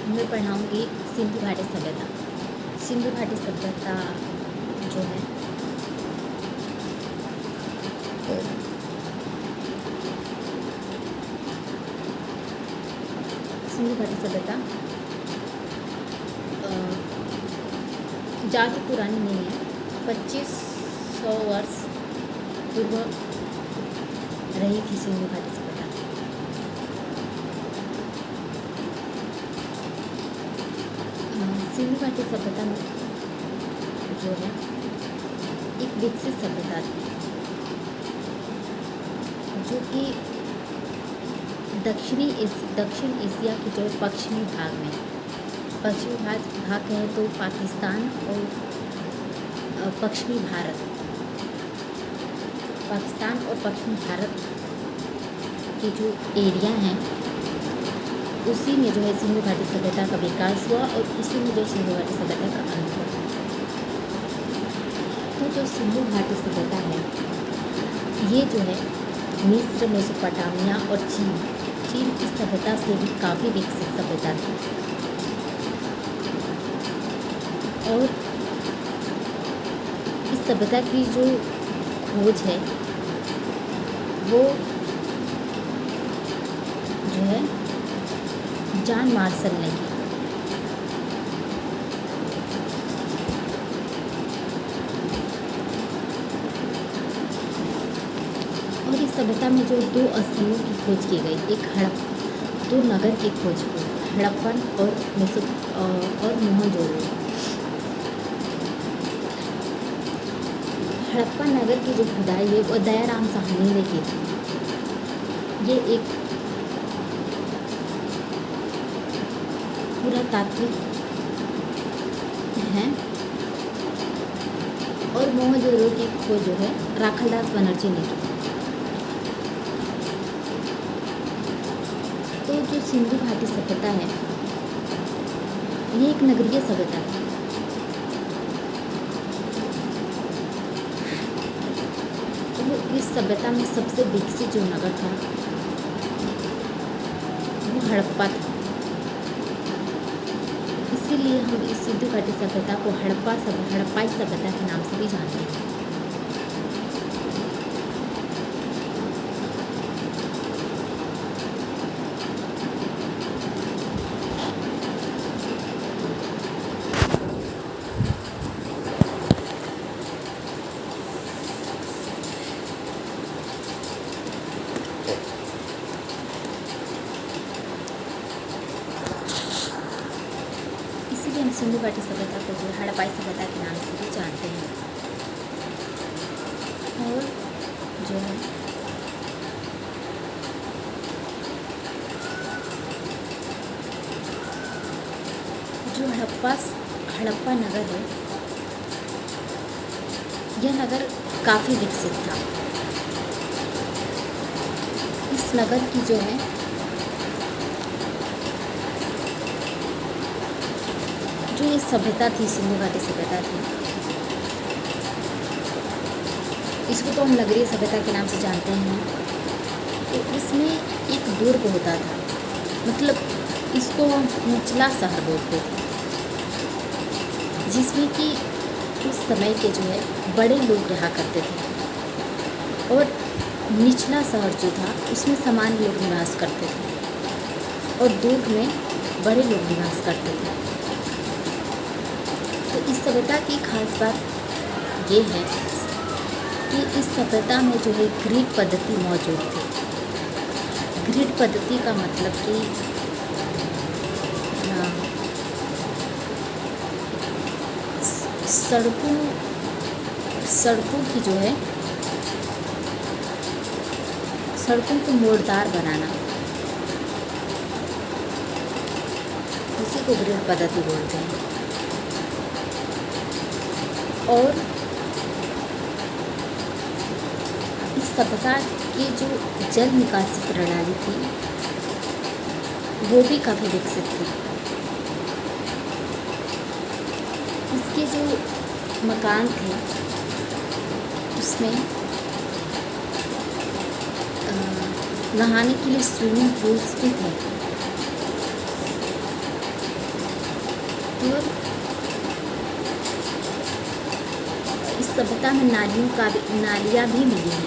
मैं पढ़ाऊँगी सिंधु घाटी सभ्यता। सिंधु घाटी सभ्यता जो है सिंधु घाटी सभ्यता ज़्यादा पुरानी नहीं है, 2500 वर्ष पूर्व रही थी सिंधु घाटी सभ्यता। सिंधु घाटी सभ्यता में जो है एक विकसित सभ्यता थी जो कि दक्षिण एशिया के जो पश्चिमी भाग में, पश्चिमी भाग कहें तो पाकिस्तान और पश्चिमी भारत, पाकिस्तान और पश्चिमी भारत के जो एरिया हैं उसी में जो है सिंधु घाटी सभ्यता का विकास हुआ और उसी में जो सिंधु घाटी सभ्यता का अंत हुआ। तो जो सिंधु घाटी सभ्यता है ये जो है मिस्र, मेसोपोटामिया और चीन की सभ्यता से भी काफ़ी विकसित सभ्यता थी। और इस सभ्यता की जो खोज है वो जो है जॉन मार्शल ने की। और इस सभ्यता में जो 2 स्थलों की खोज की गई, एक दो नगर की खोज की, हड़प्पन और मोहनजोदड़ो। हड़प्पा नगर की जो खुदाई है वो दयाराम साहनी ने की थी। ये एक पुरातात्विक है। और मोहनजोदड़ो की खोज जो है राखालदास बनर्जी ने की। तो जो सिंधु घाटी सभ्यता है ये एक नगरीय सभ्यता है। तो इस सभ्यता में सबसे विकसित जो नगर था वो हड़प्पा था। इसीलिए हम इस सिंधु घाटी सभ्यता को हड़प्पाई सभ्यता के नाम से भी जानते हैं। इसीलिए हम सिंधु घाटी सभ्यता को जो हड़प्पाई सभ्यता के नाम से भी जानते हैं। और जो है जो हड़प्पा नगर है यह नगर काफ़ी विकसित था। इस नगर की जो है जो ये सभ्यता थी, सिंधु घाटी सभ्यता थी, इसको तो हम नगरीय सभ्यता के नाम से जानते हैं। तो इसमें एक दुर्ग होता था, मतलब इसको हम निचला शहर बोलते थे, जिसमें कि उस समय के जो है बड़े लोग रहा करते थे। और निचला शहर जो था उसमें सामान्य लोग निवास करते थे और दुर्ग में बड़े लोग निवास करते थे। तो इस सभ्यता की खास बात ये है कि इस सभ्यता में जो है ग्रिड पद्धति मौजूद थी। ग्रिड पद्धति का मतलब कि सड़कों की जो है सड़कों को मोड़दार बनाना, उसी को ग्रिड पद्धति बोलते हैं। और इस सभ्यता की जो जल निकासी प्रणाली थी वो भी काफ़ी विकसित थी। इसके जो मकान थे उसमें नहाने के लिए स्विमिंग पूल्स भी थे। और इस सभ्यता में नालियाँ भी मिली हैं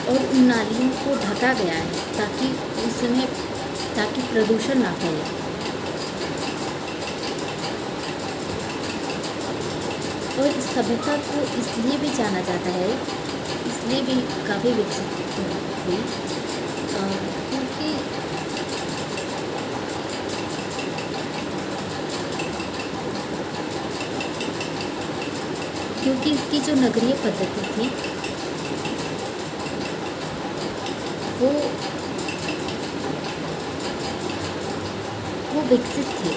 और उन नालियों को ढका गया है ताकि प्रदूषण ना फैले। और इस सभ्यता को इसलिए भी जाना जाता है, इसलिए भी काफ़ी विकसित हुई क्योंकि इसकी जो नगरीय पद्धति थी वो विकसित थी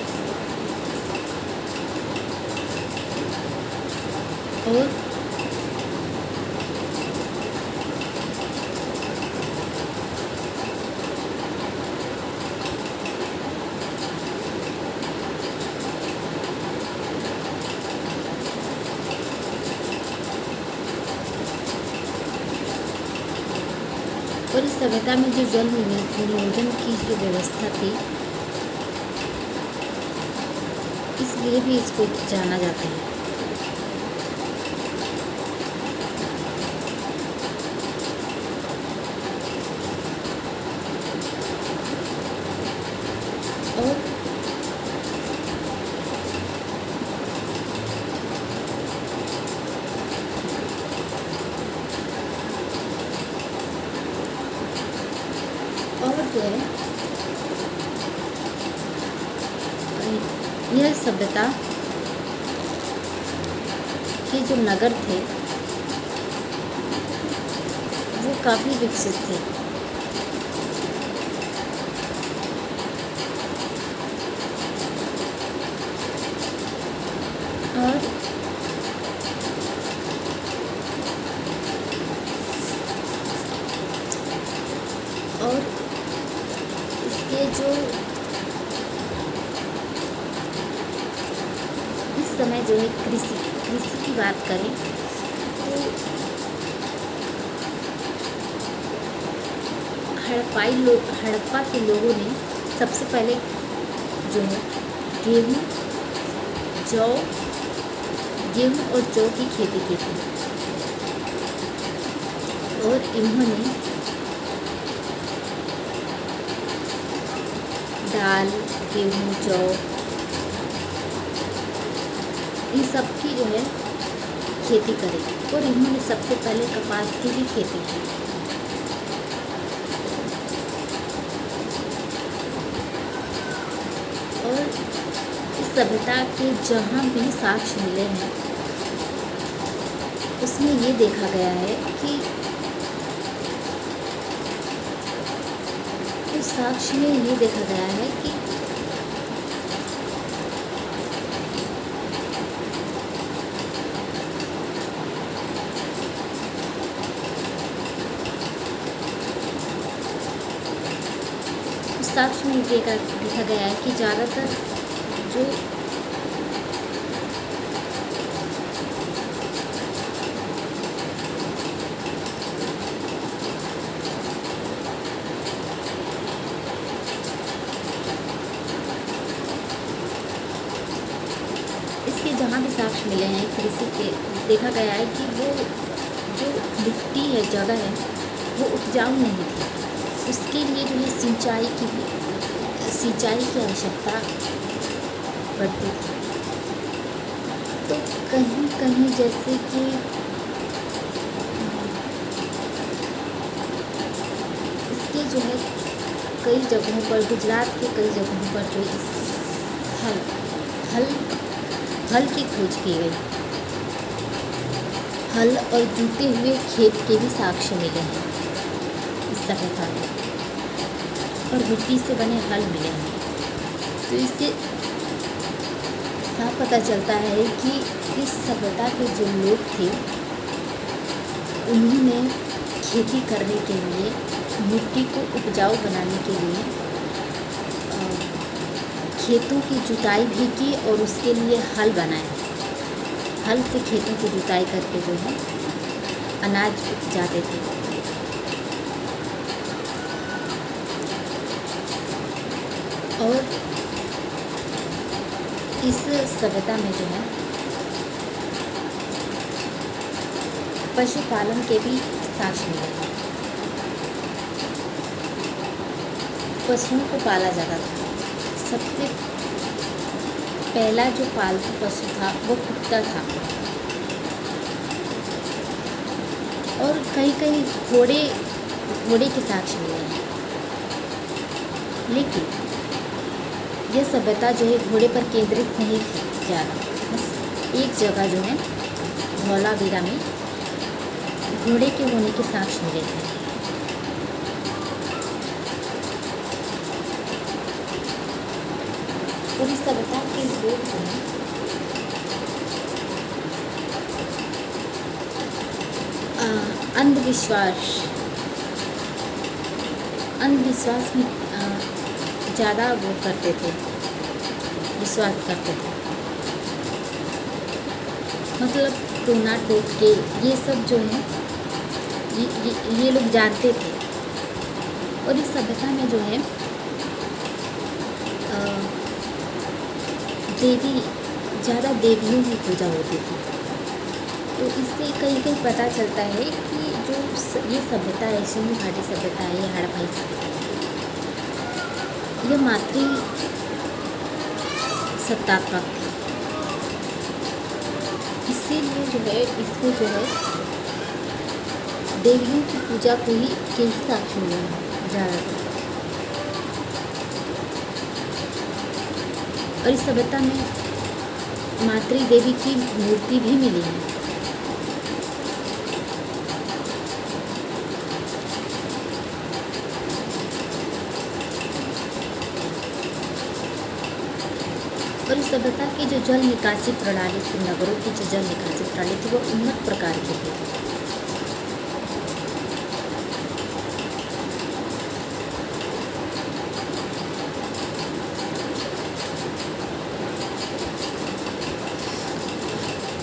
और इस सभ्यता में जो जल नियोजन की जो व्यवस्था थी, इसलिए भी इसको जाना जाता है। और जो है यह सभ्यता के जो नगर थे वो काफ़ी विकसित थे और इसके जो इस समय जो है कृषि की बात करें तो हड़प्पा के लोगों ने सबसे पहले जो है गेहूं और जौ की खेती की थी और इन्होंने दाल, गेहूं, जौ इन सब की जो है खेती करी और इन्होंने सबसे पहले कपास की भी खेती की। और इस सभ्यता के जहाँ भी साक्ष्य मिले हैं उसमें ये देखा गया है कि उस साक्ष्य में ये देखा गया है कि उस साक्ष्य में देखा गया है कि ज़्यादातर जो इसके जहाँ भी साक्ष्य मिले हैं कृषि के, देखा गया है कि वो जो मिट्टी है, जगह है, वो उपजाऊ नहीं थी। उसके लिए जो है सिंचाई की आवश्यकता पड़ती थी। तो कहीं कहीं जैसे कि इसके जो है कई जगहों पर, गुजरात के कई जगहों पर जो हल की खोज की गई। हल और जूते हुए खेत के भी साक्ष्य मिले हैं इस सभ्यता में और मिट्टी से बने हल मिले हैं। तो इससे साफ पता चलता है कि इस सभ्यता के जो लोग थे उन्होंने खेती करने के लिए, मिट्टी को उपजाऊ बनाने के लिए खेतों की जुताई भी की और उसके लिए हल बनाए। हल से खेतों की जुताई करके जो है अनाज उपजाते थे। और इस सभ्यता में जो है पशुपालन के भी साक्ष्य मिले हैं। पशुओं को पाला जाता था। सबसे पहला जो पालतू पशु था वो कुत्ता था, और कहीं कहीं घोड़े के साक्ष्य मिले हैं। लेकिन यह सभ्यता जो है घोड़े पर केंद्रित नहीं थी ज़्यादा। बस एक जगह जो है धौलावीरा में घोड़े के होने के साक्ष्य मिले थे। और इस सभ्यता के लोग जो है अंधविश्वास में ज़्यादा वो करते थे, विश्वास करते थे। मतलब टोना टोटके ये सब जो है ये लोग जानते थे। और इस सभ्यता में जो है ज़्यादा देवियों की पूजा होती थी। तो इससे कहीं कहीं पता चलता है कि जो ये सभ्यता है, सिंधु घाटी सभ्यता है, ये हड़प्पा सभ्यता है, यह मातृ सत्तात्मक थी। इसीलिए जो है इसमें जो है देवियों की पूजा को ही के ही साक्ष्य मिले हैं ज़्यादातर। और इस सभ्यता में मातृ देवी की मूर्ति भी मिली है। और इस सभ्यता की जो जल निकासी प्रणाली थी, नगरों की जो जल निकासी प्रणाली थी, वो उन्नत प्रकार की थी।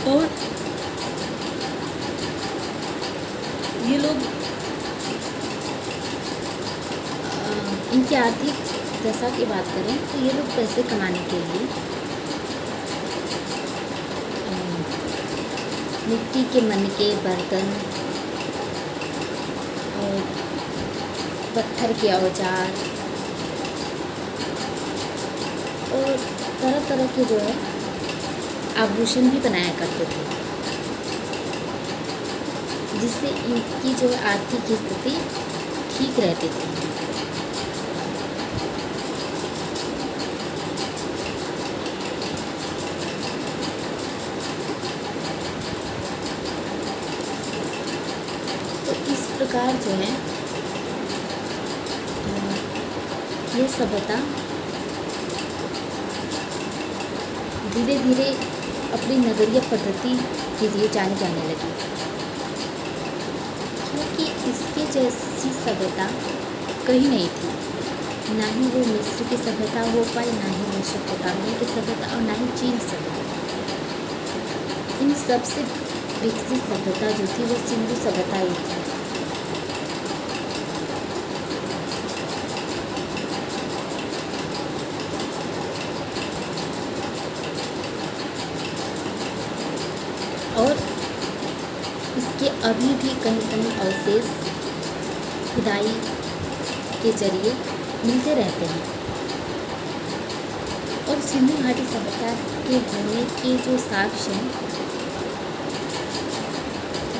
और ये लोग इनकी आर्थिक दशा की बात करें तो ये लोग पैसे कमाने के लिए मिट्टी के मनके, बर्तन और पत्थर के औजार और तरह तरह के जो है आभूषण भी बनाया करते थे, जिससे इनकी जो आर्थिक स्थिति ठीक रहती थी। तो इस प्रकार जो है ये सभ्यता धीरे धीरे अपनी नगरीय पद्धति के लिए जाने लगी, क्योंकि इसके जैसी सभ्यता कहीं नहीं थी। ना ही वो मिस्र की सभ्यता हो पाई, ना ही मेसोपोटामिया की सभ्यता, और ना ही चीन सभ्यता। इन सबसे विकसित सभ्यता जो थी वो सिंधु सभ्यता ही थी। और इसके अभी भी कहीं कहीं अवशेष खुदाई के जरिए मिलते रहते हैं। और सिंधु घाटी सभ्यता के होने के जो साक्ष्य हैं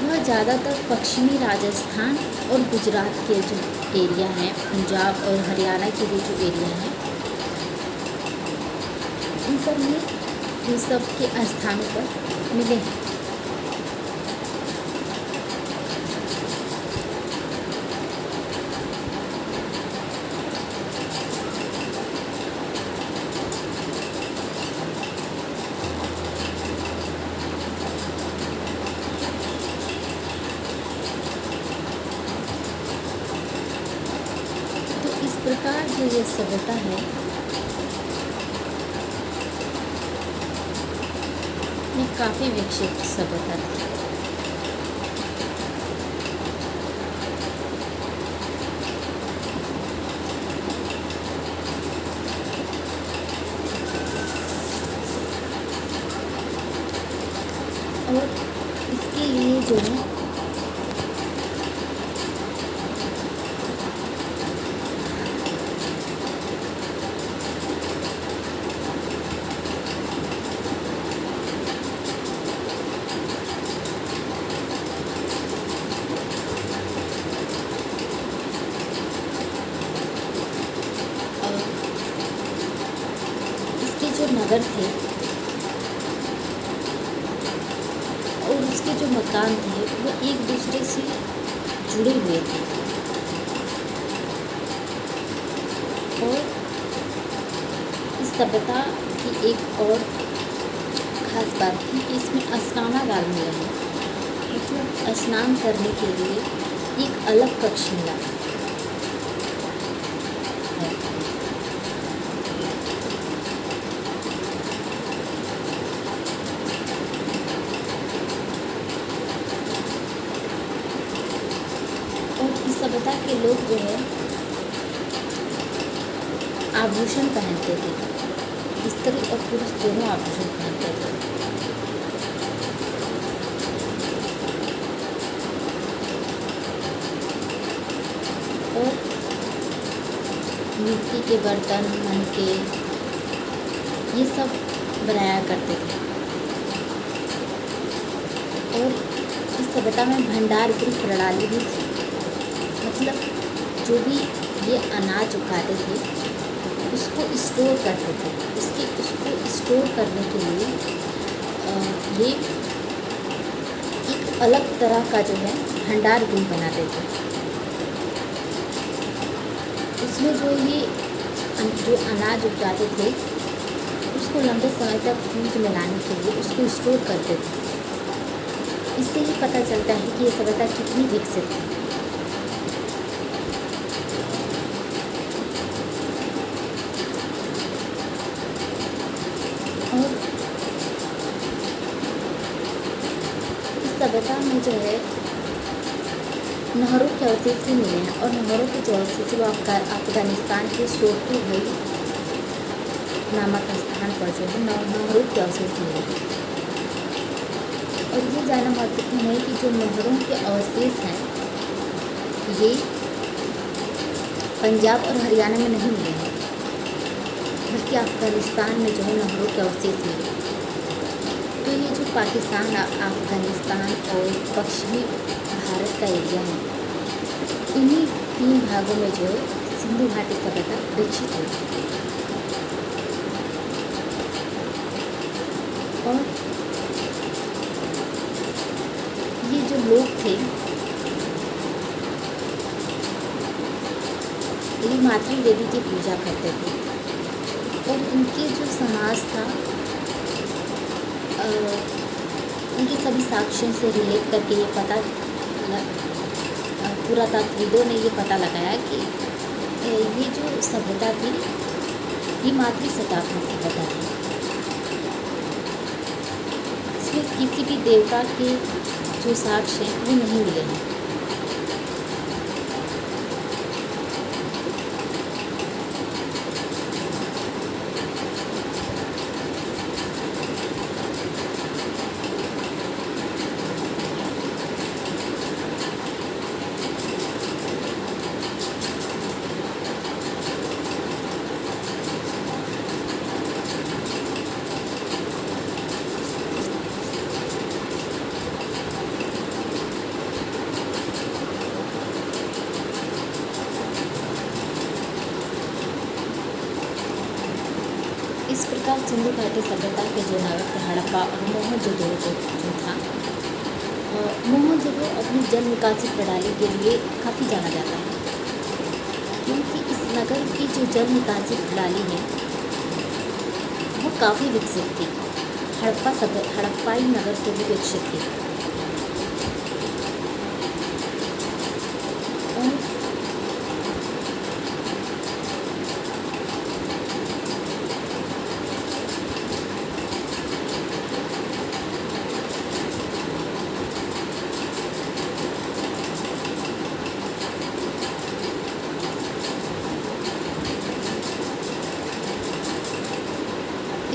वह ज़्यादातर पश्चिमी राजस्थान और गुजरात के जो एरिया हैं, पंजाब और हरियाणा के भी जो एरिया हैं, इन सब के स्थानों पर मिले हैं। इस प्रकार जो ये सभ्यता है ये काफ़ी विकसित सभ्यता थी। जो है इसके जो नगर थे और उसके जो मकान थे वो एक दूसरे से जुड़े हुए थे। और इस सभ्यता की एक और ख़ास बात थी कि इसमें स्नानागार मिला है, मतलब स्नान करने के लिए एक अलग कक्ष मिला है। और इस सभ्यता के लोग जो है आभूषण पहनते थे, स्त्री और पुरुष दोनों आभूषण पहनते थे। और मिट्टी के बर्तन, मनके, ये सब बनाया करते थे। और इस सभ्यता में भंडार गृह प्रणाली भी थी, मतलब जो भी ये अनाज उगाते थे उसको स्टोर करते थे। उसको स्टोर करने के लिए ये एक अलग तरह का जो है भंडार गृह बनाते थे। उसमें जो अनाज उगाते थे उसको लंबे समय तक फ्रिज में लाने के लिए उसको स्टोर करते थे। इससे ही पता चलता है कि ये सभ्यता कितनी विकसित थी। और इस सभ्यता में जो है नहरों के अवशेष भी मिले हैं। और नहरों के जो अवशेष वो अफगानिस्तान के सोतुगई नामक स्थान पर जो है नहरों के अवशेष मिले हैं। और ये जानना महत्वपूर्ण है कि जो नहरों के अवशेष हैं ये पंजाब और हरियाणा में नहीं मिले हैं, बल्कि अफगानिस्तान में जो है नहरों के अवशेष मिले। तो ये जो पाकिस्तान, अफगानिस्तान और पश्चिमी भारत का एरिया है, इन्हीं 3 भागों में जो है सिंधु घाटी सभ्यता विकसित हुई। और ये जो लोग थे ये मातृ देवी की पूजा करते थे। और इनके जो समाज था उनके सभी साक्ष्यों से रिलेट करके ये पता पुरातत्वविदों ने ये पता लगाया कि ये जो सभ्यता थी ये मातृ शताब्दी सभ्यता थी। इसमें किसी भी देवता के जो साक्ष्य हैं वो नहीं मिले हैं। इस प्रकार सिंधु घाटी सभ्यता के जो नगर थे हड़प्पा और मोहनजोदड़ो जो था, मोहनजोदड़ो अपनी जल निकासी प्रणाली के लिए काफ़ी जाना जाता है, क्योंकि इस नगर की जो जल निकासी प्रणाली है वो काफ़ी विकसित थी। हड़प्पाई नगर से भी विकसित थी। और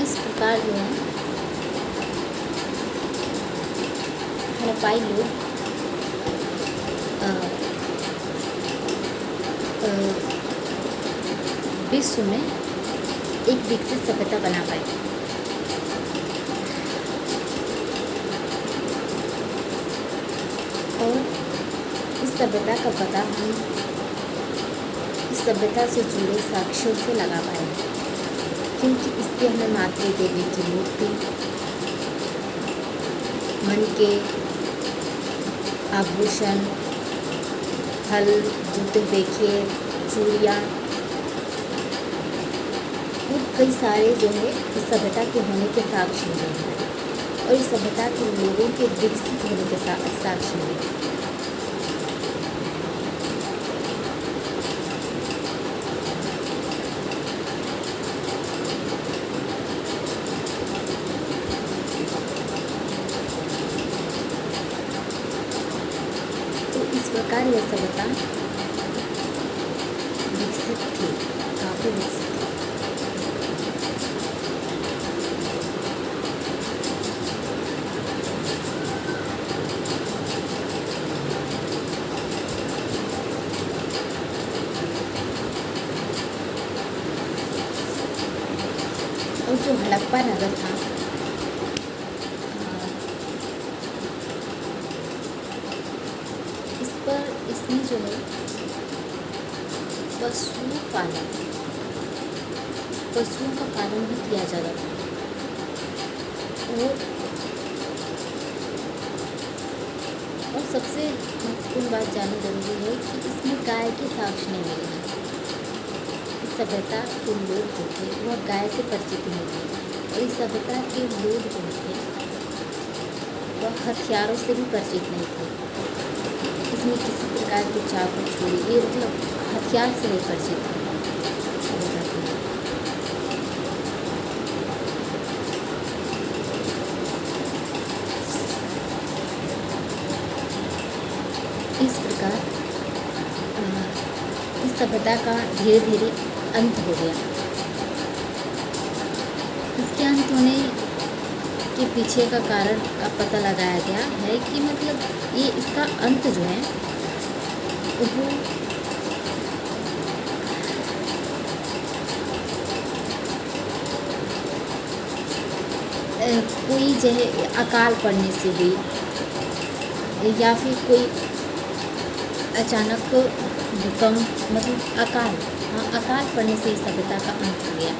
इस प्रकार जो है हड़प्पाई लोग अ, अ, विश्व में एक विकसित सभ्यता बना पाए। और इस सभ्यता का पता हम इस सभ्यता से जुड़े साक्ष्यों से लगा पाए, क्योंकि इससे हमें मातृ देवी की मूर्ति, मन के आभूषण, फल, जूते हुए खेत, चूड़ियाँ और कई सारे जो है इस सभ्यता के होने के साक्ष्य मिले हैं, और इस सभ्यता के लोगों के विकसित होने के साक्ष्य मिले हैं। तो इस प्रकार यह सभ्यता विकसित थी, काफ़ी विकसित थी। और जो हड़प्पा नगर था, इसमें जो है पशुओं का पालन भी किया जाता था। और सबसे महत्वपूर्ण बात जानना जरूरी है कि इसमें गाय के साक्ष्य नहीं मिले हैं। इस सभ्यता के लोग जो थे वह गाय से परिचित नहीं थे, और इस सभ्यता के लोग जो थे वह हथियारों से भी परिचित नहीं थे। इसमें किसी प्रकार के चाकू, छुरी, ये मतलब हथियार से नहीं परिचित थे सभ्यता के लोग। इस प्रकार इस सभ्यता का धीरे धीरे अंत हो गया। इसके अंत होने के पीछे का कारण का पता लगाया गया है कि मतलब ये इसका अंत जो है वो कोई जो है अकाल पड़ने से भी, या फिर कोई अचानक भूकंप, मतलब अकाल पड़ने से इस सभ्यता का अंत हो गया।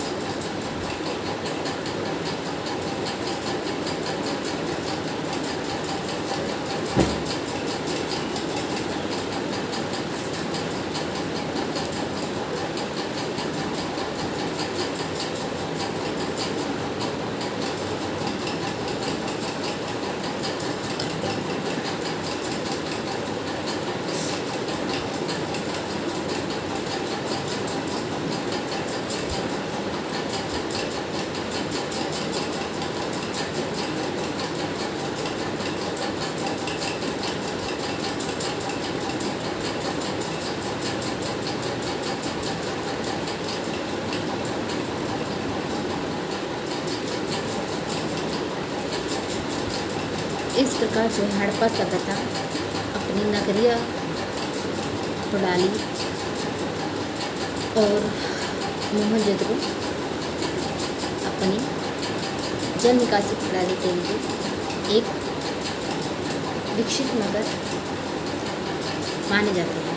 इस प्रकार जो है हड़प्पा सभ्यता अपनी नगरीय प्रणाली और मोहनजोदड़ो अपनी जल निकासी प्रणाली के लिए एक विकसित नगर माने जाते हैं।